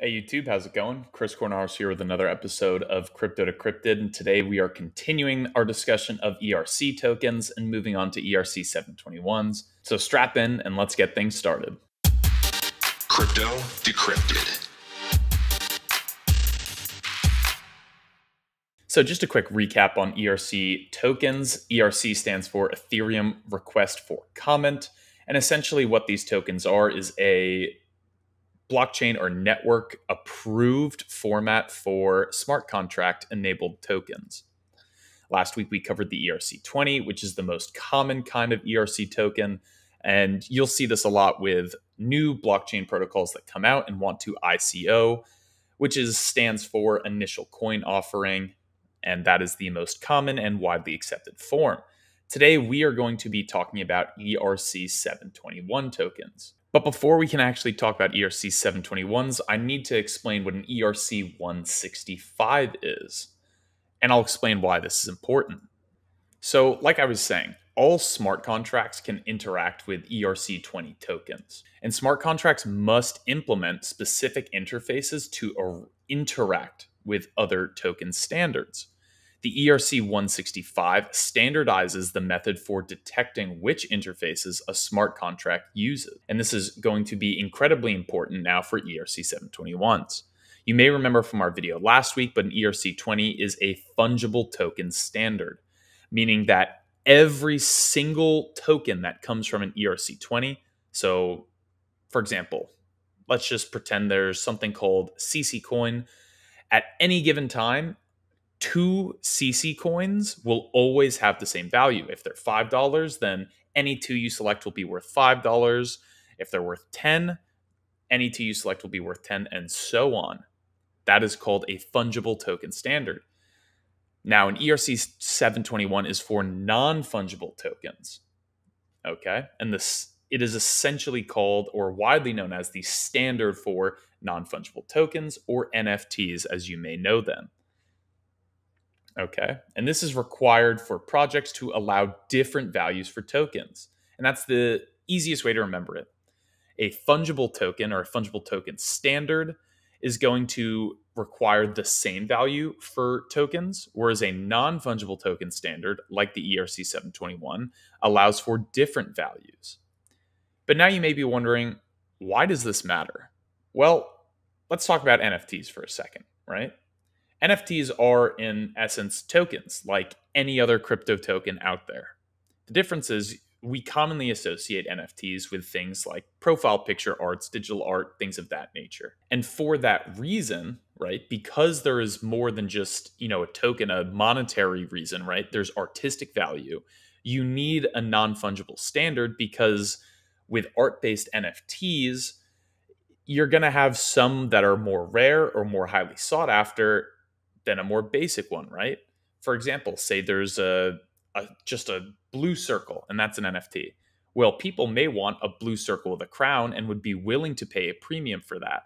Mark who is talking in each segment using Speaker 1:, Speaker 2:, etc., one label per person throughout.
Speaker 1: Hey YouTube, how's it going? Chris Cornaros here with another episode of Crypto Decrypted, and today we are continuing our discussion of ERC tokens and moving on to ERC-721s. So strap in and let's get things started.
Speaker 2: Crypto Decrypted.
Speaker 1: So just a quick recap on ERC tokens. ERC stands for Ethereum Request for Comment, and essentially what these tokens are is a blockchain or network approved format for smart contract enabled tokens. Last week we covered the ERC-20, which is the most common kind of ERC token. And you'll see this a lot with new blockchain protocols that come out and want to ICO, which stands for initial coin offering. And that is the most common and widely accepted form. Today we are going to be talking about ERC-721 tokens. But before we can actually talk about ERC-721s, I need to explain what an ERC-165 is. And I'll explain why this is important. So, like I was saying, all smart contracts can interact with ERC-20 tokens. And smart contracts must implement specific interfaces to interact with other token standards. The ERC-165 standardizes the method for detecting which interfaces a smart contract uses. And this is going to be incredibly important now for ERC-721s. You may remember from our video last week, but an ERC-20 is a fungible token standard, meaning that every single token that comes from an ERC-20, so for example, let's just pretend there's something called CC coin. At any given time, 2 CC coins will always have the same value. If they're $5, then any 2 you select will be worth $5. If they're worth 10, any 2 you select will be worth 10, and so on. That is called a fungible token standard. Now, an ERC-721 is for non-fungible tokens. Okay, and it is essentially called or widely known as the standard for non-fungible tokens, or NFTs as you may know them. Okay, and this is required for projects to allow different values for tokens. And that's the easiest way to remember it. A fungible token or a fungible token standard is going to require the same value for tokens, whereas a non-fungible token standard, like the ERC-721, allows for different values. But now you may be wondering, why does this matter? Well, let's talk about NFTs for a second, right? NFTs are, in essence, tokens, like any other crypto token out there. The difference is we commonly associate NFTs with things like profile picture arts, digital art, things of that nature. And for that reason, right, because there is more than just, a token, a monetary reason, right? There's artistic value. You need a non-fungible standard because with art-based NFTs, you're going to have some that are more rare or more highly sought after than a more basic one, right? For example, say there's just a blue circle, and that's an NFT. Well, people may want a blue circle with a crown and would be willing to pay a premium for that.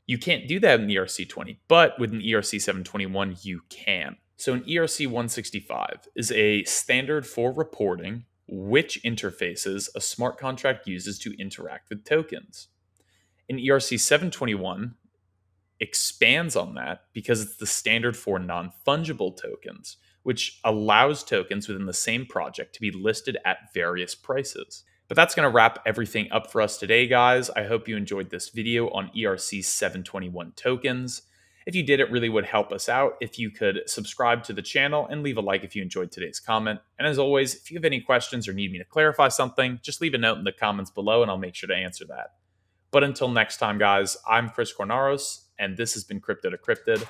Speaker 1: You can't do that in ERC-20, but with an ERC-721, you can. So an ERC-165 is a standard for reporting which interfaces a smart contract uses to interact with tokens. In ERC-721, expands on that because it's the standard for non-fungible tokens, which allows tokens within the same project to be listed at various prices. But that's going to wrap everything up for us today, guys. I hope you enjoyed this video on ERC-721 tokens. If you did, it really would help us out if you could subscribe to the channel and leave a like if you enjoyed today's comment. And as always, if you have any questions or need me to clarify something, just leave a note in the comments below and I'll make sure to answer that. But until next time, guys, I'm Chris Cornaros, and this has been Crypto Decrypted.